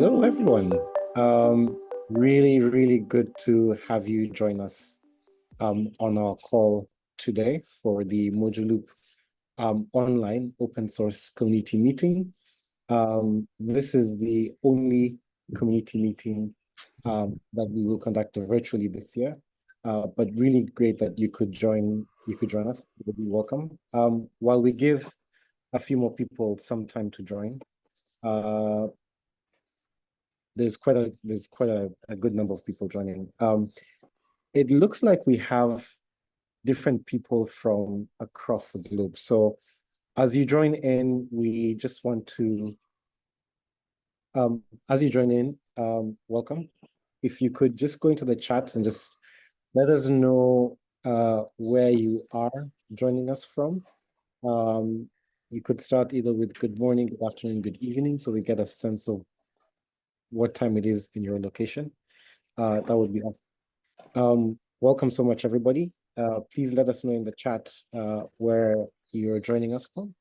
Hello, everyone. Really good to have you join us on our call today for the Mojoloop online open source community meeting. This is the only community meeting that we will conduct virtually this year. But really great that you could join us. You'll be welcome. While we give a few more people some time to join, there's quite a good number of people joining. It looks like we have different people from across the globe. So as you join in, we just want to, as you join in, welcome. If you could just go into the chat and just let us know where you are joining us from. You could start either with good morning, good afternoon, good evening, so we get a sense of what time it is in your location. That would be awesome. Welcome so much, everybody. Please let us know in the chat where you're joining us from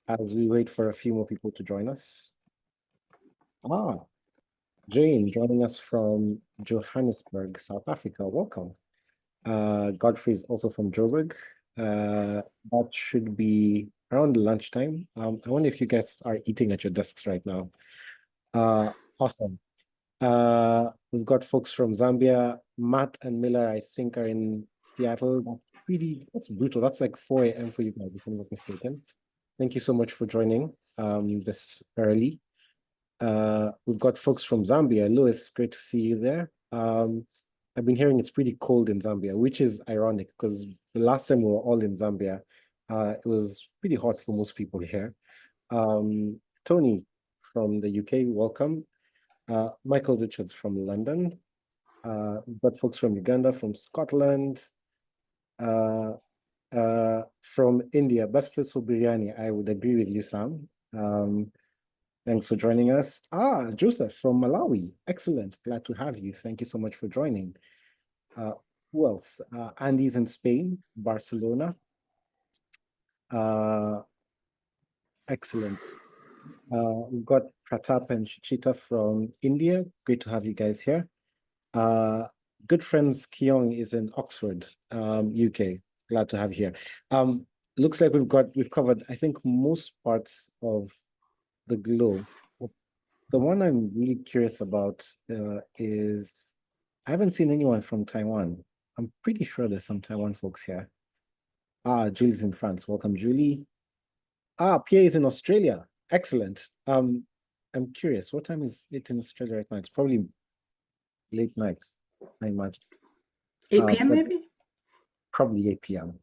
as we wait for a few more people to join us. Jane joining us from Johannesburg, South Africa. Welcome. Godfrey is also from Joburg. That should be around lunchtime. I wonder if you guys are eating at your desks right now. Awesome. We've got folks from Zambia. Matt and Miller, I think, are in Seattle. That's brutal. That's like 4 a.m. for you guys, if I'm not mistaken. Thank you so much for joining this early. We've got folks from Zambia. Lewis, great to see you there. I've been hearing it's pretty cold in Zambia, which is ironic because the last time we were all in Zambia, it was pretty hot for most people here. Tony from the UK, welcome. Michael Richards from London. We've got folks from Uganda, from Scotland, from India. Best place for biryani. I would agree with you, Sam. Thanks for joining us. Joseph from Malawi. Excellent. Glad to have you. Thank you so much for joining. Who else? Andy's in Spain, Barcelona. Excellent. We've got Pratap and Shichita from India. Great to have you guys here. Good friends Kyong is in Oxford, UK. Glad to have you here. Looks like we've covered, I think, most parts of the globe. The one I'm really curious about is I haven't seen anyone from Taiwan. I'm pretty sure there's some Taiwan folks here. Julie's in France. Welcome, Julie. Pierre is in Australia. Excellent. I'm curious, what time is it in Australia right now? It's probably late night, I imagine. 8 p.m. maybe? Probably 8 p.m.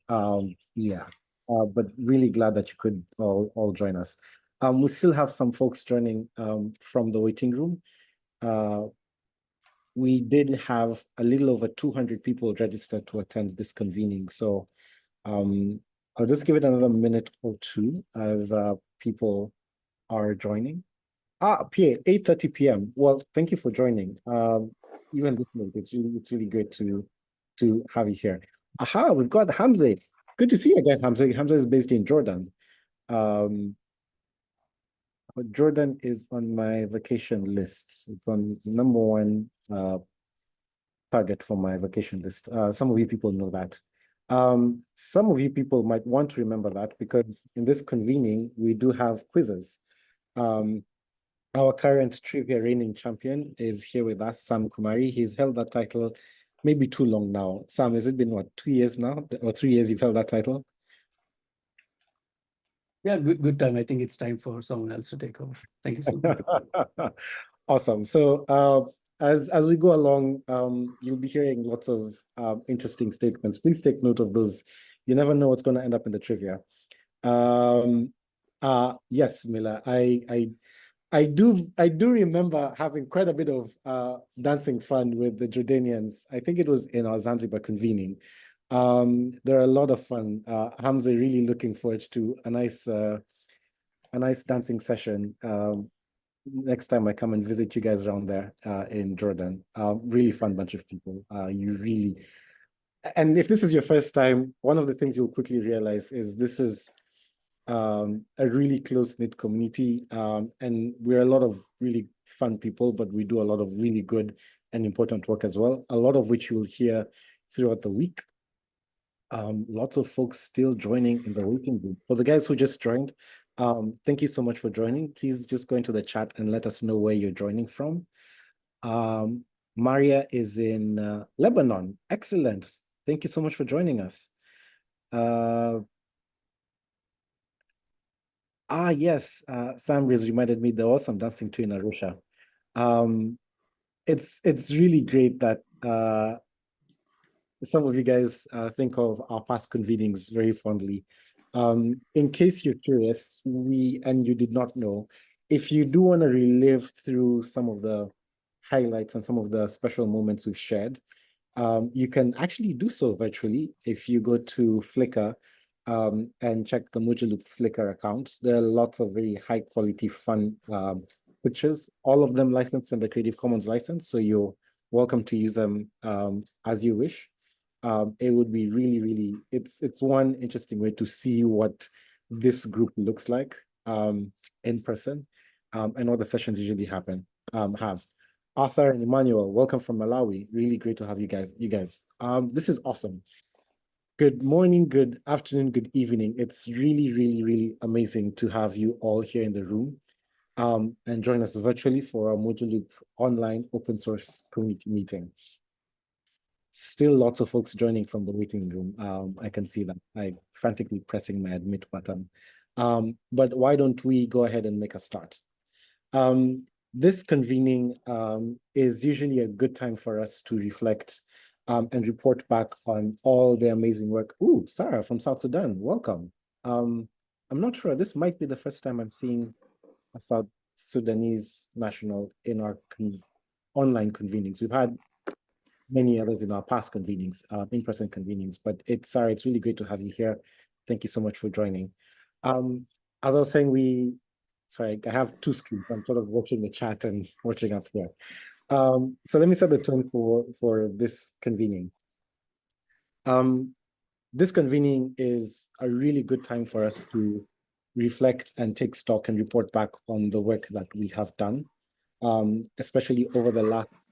Yeah. But really glad that you could all join us. We still have some folks joining from the waiting room. We did have a little over 200 people registered to attend this convening. So I'll just give it another minute or two as people are joining. Pierre, 8:30 p.m. Well, thank you for joining. Even this late, it's really great to have you here. We've got Hamza. Good to see you again, Hamza. Hamza is based in Jordan. Jordan is on my vacation list. It's on number one target for my vacation list. Some of you people know that. Some of you people might want to remember that because in this convening, we do have quizzes. Our current trivia reigning champion is here with us, Sam Kumari. He's held that title maybe too long now. Sam, has it been what, 2 years now or 3 years you've held that title? Yeah, good time. I think it's time for someone else to take over. Thank you so much. Awesome. So as we go along, you'll be hearing lots of interesting statements. Please take note of those. You never know what's going to end up in the trivia. Yes, Mila, I do remember having quite a bit of dancing fun with the Jordanians. I think it was in our Zanzibar convening. They're a lot of fun. Hamza, really looking forward to a nice dancing session. Next time I come and visit you guys around there in Jordan. Really fun bunch of people. And if this is your first time, one of the things you'll quickly realize is this is a really close-knit community, and we're a lot of really fun people, but we do a lot of really good and important work as well, a lot of which you will hear throughout the week. Lots of folks still joining in the waiting room. For the guys who just joined, thank you so much for joining. Please just go into the chat and let us know where you're joining from. Maria is in Lebanon. Excellent. Thank you so much for joining us. Yes, Sam has reminded me there was some dancing too in Arusha. It's really great that some of you guys think of our past convenings very fondly. In case you're curious, and you did not know, if you do want to relive through some of the highlights and some of the special moments we've shared, you can actually do so virtually if you go to Flickr and check the Mojo Flickr account. There are lots of very high quality, fun pictures, all of them licensed under Creative Commons license, so you're welcome to use them as you wish. It would be really, it's one interesting way to see what this group looks like in person, and what the sessions usually have. Arthur and Emmanuel, welcome from Malawi. Really great to have you guys. This is awesome. Good morning, good afternoon, good evening. It's really amazing to have you all here in the room and join us virtually for our Mojo online open source community meeting. Still lots of folks joining from the waiting room. I can see that. I'm frantically pressing my admit button. But why don't we go ahead and make a start? This convening is usually a good time for us to reflect and report back on all the amazing work. Ooh, Sarah from South Sudan, welcome. I'm not sure, this might be the first time I'm seeing a South Sudanese national in our online convenings. We've had many others in our past convenings, in-person convenings, but Sarah, it's really great to have you here. Thank you so much for joining. As I was saying, sorry, I have two screens. I'm sort of watching the chat and watching up here. So let me set the tone for this convening. This convening is a really good time for us to reflect and take stock and report back on the work that we have done, especially over the last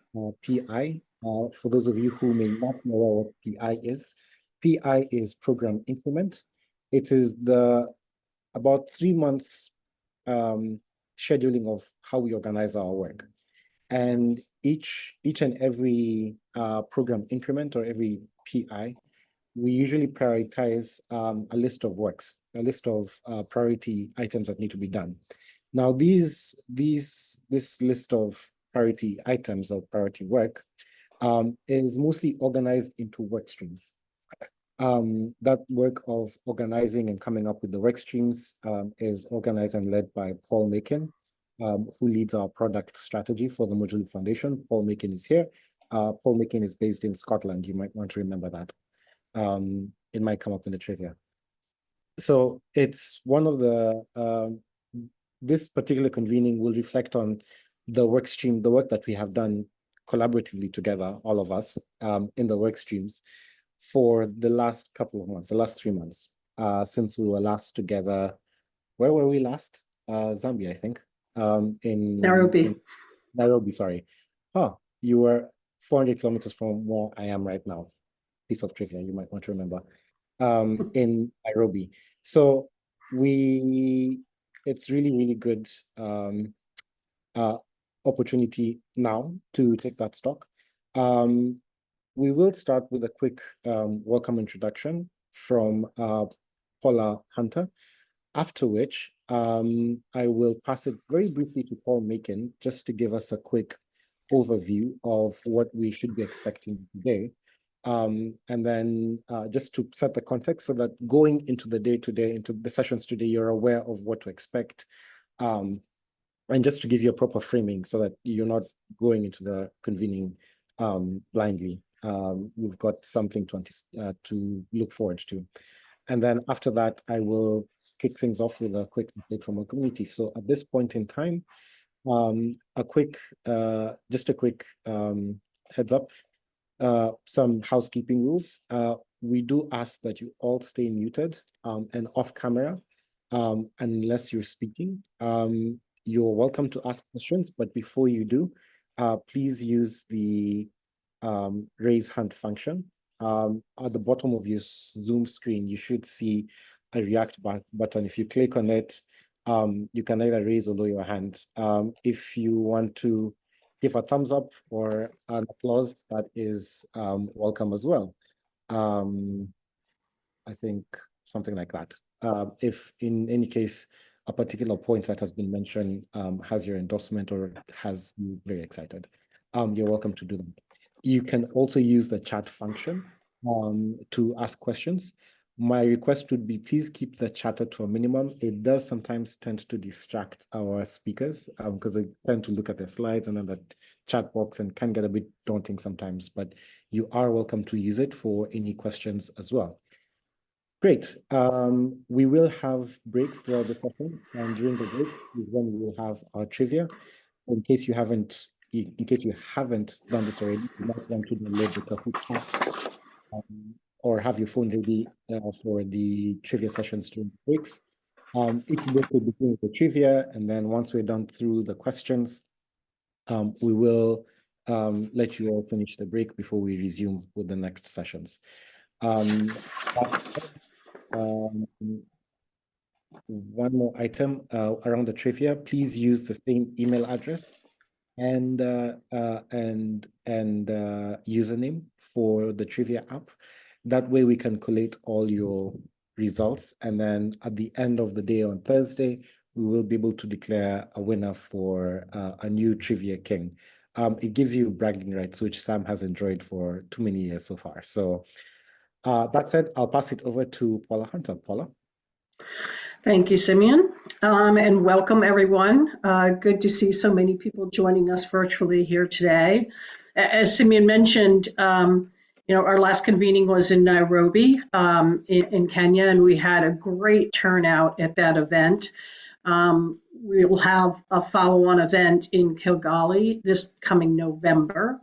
PI. For those of you who may not know what PI is Program Increment. It is about 3 months scheduling of how we organize our work. And each and every program increment or every PI, we usually prioritize a list of works, a list of priority items that need to be done. Now, this list of priority items or priority work is mostly organized into work streams. That work of organizing and coming up with the work streams is organized and led by Paul Macon, who leads our product strategy for the Mojo Foundation. Paul Macon is here. Paul Macon is based in Scotland. You might want to remember that. It might come up in the trivia. So it's one of the, this particular convening will reflect on the work stream, the work that we have done collaboratively together, all of us, in the work streams for the last couple of months, the last 3 months, since we were last together. Where were we last? Zambia, I think. In Nairobi, sorry. You were 400 kilometers from where I am right now. Piece of trivia you might want to remember. In Nairobi. So it's really good opportunity now to take that stock. We will start with a quick welcome introduction from Paula Hunter, after which I will pass it very briefly to Paul Macon just to give us a quick overview of what we should be expecting today. And then just to set the context so that going into the day-to-day, into the sessions today, you're aware of what to expect. And just to give you a proper framing so that you're not going into the convening blindly. We've got something to look forward to. And then after that, I will kick things off with a quick update from our community. So at this point in time, just a quick heads up, some housekeeping rules. We do ask that you all stay muted and off camera unless you're speaking. You're welcome to ask questions, but before you do, please use the raise hand function. At the bottom of your Zoom screen, you should see a react button. If you click on it, you can either raise or lower your hand. If you want to give a thumbs up or an applause, that is welcome as well. I think something like that. If in any case, a particular point that has been mentioned has your endorsement or has you very excited, you're welcome to do that. You can also use the chat function to ask questions. My request would be please keep the chatter to a minimum. It does sometimes tend to distract our speakers because they tend to look at their slides and then the chat box and can get a bit daunting sometimes, but you are welcome to use it for any questions as well. Great. We will have breaks throughout the session, and during the break is when we will have our trivia. In case you haven't done this already, you might want to download the Kahoot app or have your phone ready for the trivia sessions during the breaks. Each break will begin with the trivia, and then once we're done through the questions, we will let you all finish the break before we resume with the next sessions. One more item around the trivia, please use the same email address and username for the trivia app. That way we can collate all your results, and then at the end of the day on Thursday, we will be able to declare a winner for a new Trivia King. It gives you bragging rights, which Sam has enjoyed for too many years so far. So that said, I'll pass it over to Paula Hunter. Paula. Thank you, Simeon, and welcome everyone. Good to see so many people joining us virtually here today. As Simeon mentioned, our last convening was in Nairobi in Kenya, and we had a great turnout at that event. We will have a follow-on event in Kigali this coming November,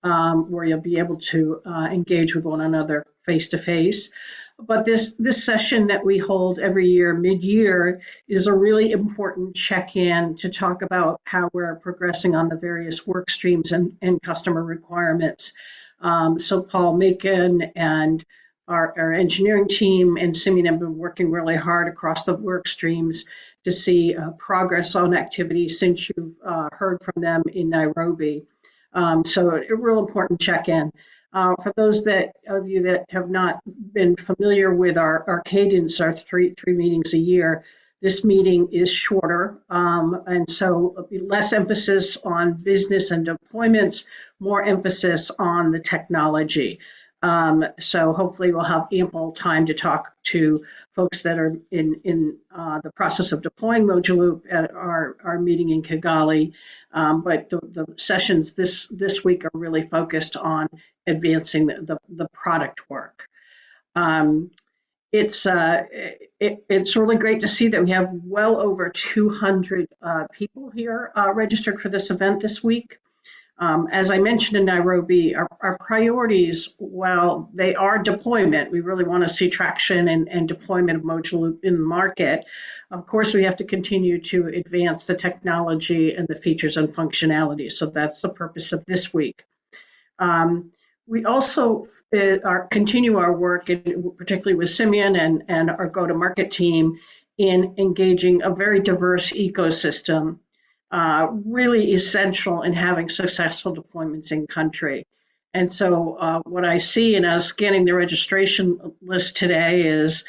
where you'll be able to engage with one another face-to-face. But this session that we hold every year, mid-year, is a really important check-in to talk about how we're progressing on the various work streams and customer requirements. So Paul Macon and our engineering team and Simeon have been working really hard across the work streams to see progress on activities since you've heard from them in Nairobi. So a real important check-in. For those of you that have not been familiar with our cadence, our three meetings a year, this meeting is shorter, and so less emphasis on business and deployments, more emphasis on the technology. So hopefully we'll have ample time to talk to folks that are in the process of deploying Mojaloop at our meeting in Kigali. But the sessions this week are really focused on advancing the product work. It's really great to see that we have well over 200 people here registered for this event this week. As I mentioned in Nairobi, our priorities, while they are deployment, we really want to see traction and deployment of Mojaloop in the market. Of course, we have to continue to advance the technology and the features and functionality. So that's the purpose of this week. We also continue our work, particularly with Simeon and our go-to-market team, in engaging a very diverse ecosystem. Really essential in having successful deployments in country. And so what I see in us scanning the registration list today is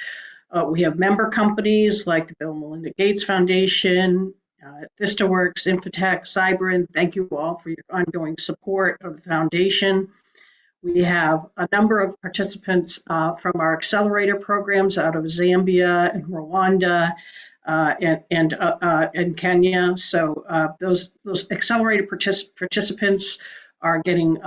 we have member companies like the Bill and Melinda Gates Foundation, VistaWorks, Infotech, Cybrin. Thank you all for your ongoing support of the foundation. We have a number of participants from our accelerator programs out of Zambia and Rwanda, and Kenya. So those accelerated participants are getting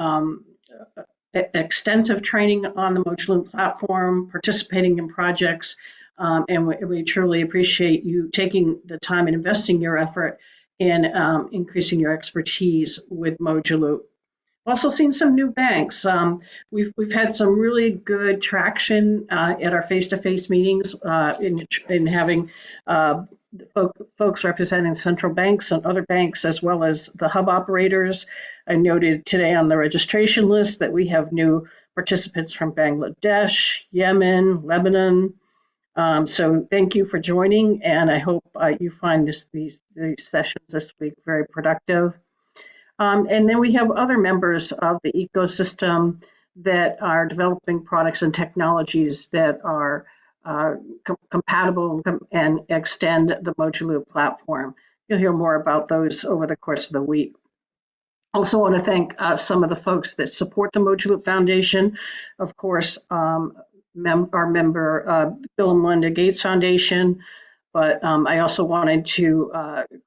extensive training on the Mojaloop platform, participating in projects, and we truly appreciate you taking the time and investing your effort in increasing your expertise with Mojaloop. Also seen some new banks. We've had some really good traction at our face-to-face meetings in having folks representing central banks and other banks, as well as the hub operators. I noted today on the registration list that we have new participants from Bangladesh, Yemen, Lebanon. So thank you for joining, and I hope you find these sessions this week very productive. And then we have other members of the ecosystem that are developing products and technologies that are compatible and extend the Mojaloop platform. You'll hear more about those over the course of the week. Also want to thank some of the folks that support the Mojaloop Foundation. Of course, our member Bill and Melinda Gates Foundation, but I also wanted to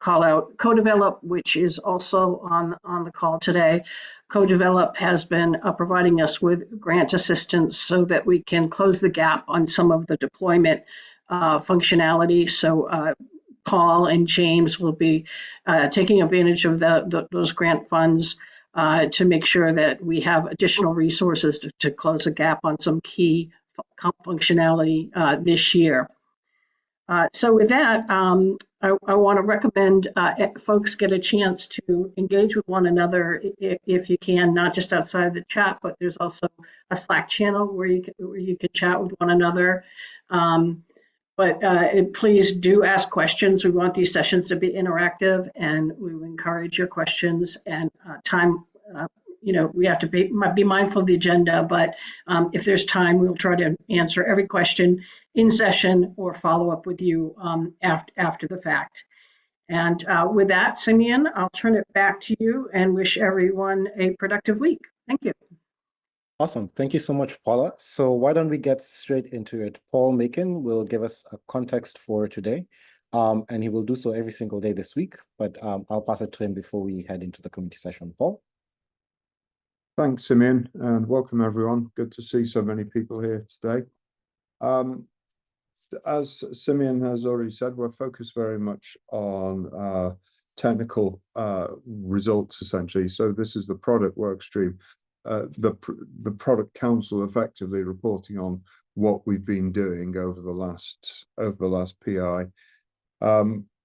call out Co-Develop, which is also on the call today. Co-Develop has been providing us with grant assistance so that we can close the gap on some of the deployment functionality. So Paul and James will be taking advantage of those grant funds to make sure that we have additional resources to close the gap on some key functionality this year. So with that, I want to recommend folks get a chance to engage with one another if you can, not just outside of the chat, but there's also a Slack channel where you can chat with one another. But please do ask questions. We want these sessions to be interactive, and we encourage your questions and time. We have to be mindful of the agenda, but if there's time, we'll try to answer every question in session or follow up with you after the fact. And with that, Simeon, I'll turn it back to you and wish everyone a productive week. Thank you. Awesome. Thank you so much, Paula. So why don't we get straight into it? Paul Macon will give us a context for today, and he will do so every single day this week, but I'll pass it to him before we head into the community session. Paul? Thanks, Simeon, and welcome everyone. Good to see so many people here today. As Simeon has already said, we're focused very much on technical results, essentially. So this is the product work stream, the product council effectively reporting on what we've been doing over the last PI.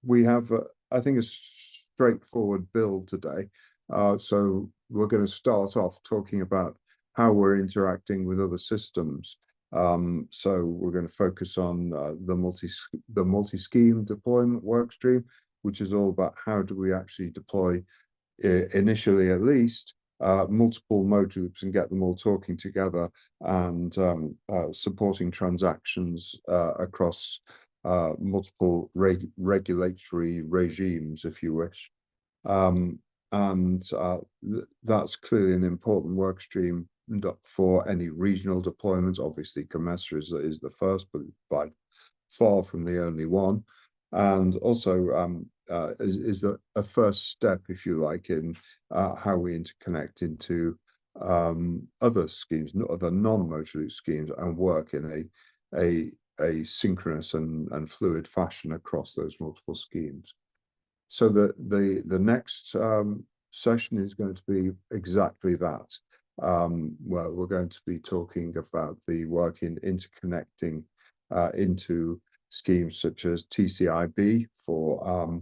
We have, I think, a straightforward build today. So we're going to start off talking about how we're interacting with other systems. So we're going to focus on the multi-scheme deployment work stream, which is all about how do we actually deploy, initially at least, multiple Mojoloops and get them all talking together and supporting transactions across multiple regulatory regimes, if you wish. That's clearly an important work stream for any regional deployments. Obviously, COMESA is the first, but by far from the only one. And also is a first step, if you like, in how we interconnect into other schemes, other non-Mojaloop schemes, and work in a synchronous and fluid fashion across those multiple schemes. So the next session is going to be exactly that. Well, we're going to be talking about the work in interconnecting into schemes such as TCIB for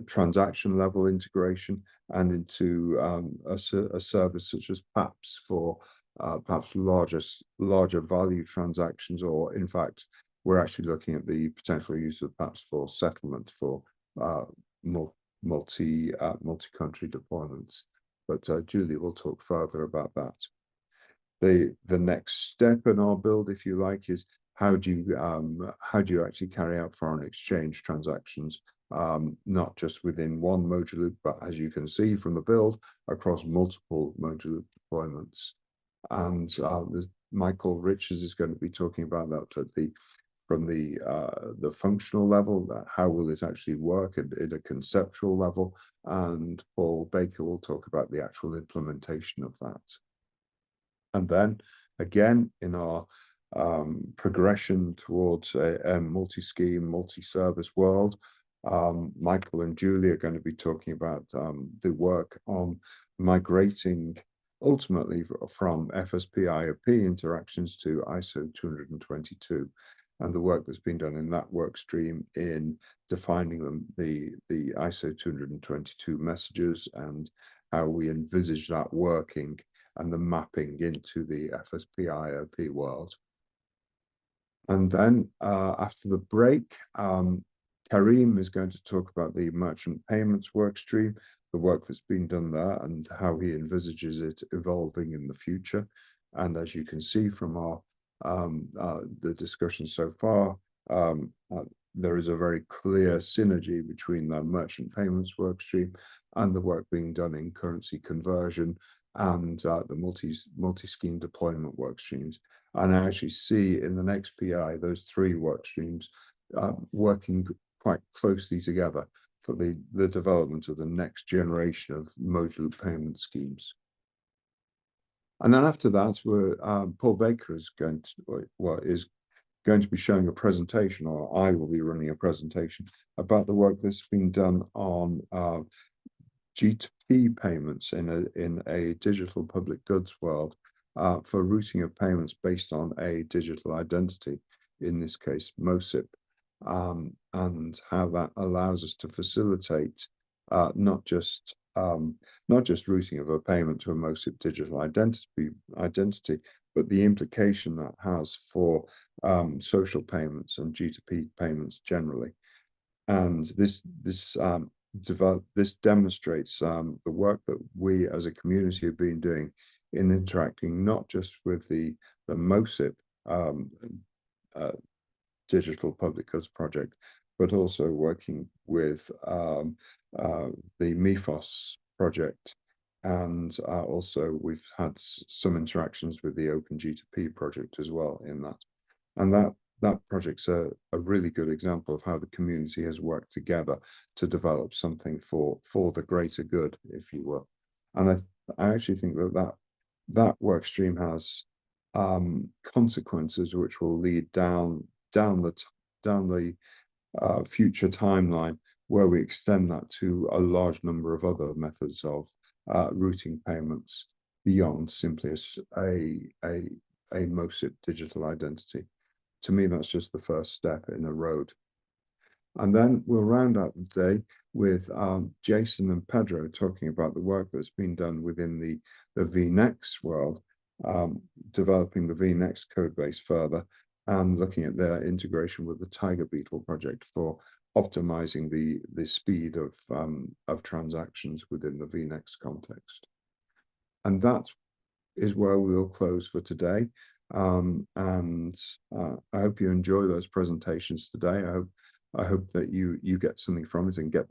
transaction level integration, and into a service such as PAPS for perhaps larger value transactions, or in fact, we're actually looking at the potential use of PAPS for settlement for multi-country deployments. But Julie will talk further about that. The next step in our build, if you like, is how do you actually carry out foreign exchange transactions, not just within one Mojaloop, but as you can see from the build, across multiple Mojaloop deployments. And Michael Richards is going to be talking about that from the functional level, how will it actually work at a conceptual level, and Paul Baker will talk about the actual implementation of that. And then again, in our progression towards a multi-scheme, multi-service world, Michael and Julie are going to be talking about the work on migrating ultimately from FSP IOP interactions to ISO 222, and the work that's been done in that work stream in defining the ISO 222 messages and how we envisage that working and the mapping into the FSP IOP world. And then after the break, Karim is going to talk about the merchant payments work stream, the work that's been done there and how he envisages it evolving in the future. And as you can see from our the discussion so far, there is a very clear synergy between the merchant payments work stream and the work being done in currency conversion and the multi-scheme deployment work streams. And I actually see in the next PI those three work streams working quite closely together for the development of the next generation of modular payment schemes. And then after that, Paul Baker is going to be showing a presentation, or I will be running a presentation about the work that's been done on G2P payments in a digital public goods world for routing of payments based on a digital identity, in this case MOSIP, and how that allows us to facilitate not just routing of a payment to a MOSIP digital identity, but the implication that has for social payments and G2P payments generally. And this demonstrates the work that we as a community have been doing in interacting not just with the MOSIP digital public goods project, but also working with the MIFOS project. And also we've had some interactions with the Open G2P project as well in that. And that project's a really good example of how the community has worked together to develop something for the greater good, if you will. And I actually think that work stream has consequences which will lead down the future timeline, where we extend that to a large number of other methods of routing payments beyond simply a MOSIP digital identity. To me, that's just the first step in a road. And then we'll round out the day with Jason and Pedro talking about the work that's been done within the VNext world, developing the VNext code base further and looking at their integration with the Tiger Beetle project for optimizing the speed of transactions within the VNext context. And that is where we'll close for today. I hope you enjoy those presentations today. I hope that you get something from it and get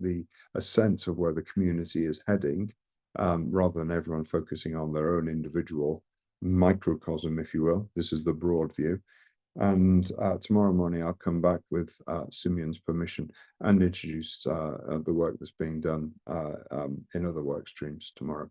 a sense of where the community is heading, rather than everyone focusing on their own individual microcosm, if you will. This is the broad view. And tomorrow morning, I'll come back with Simeon's permission and introduce the work that's being done in other work streams tomorrow.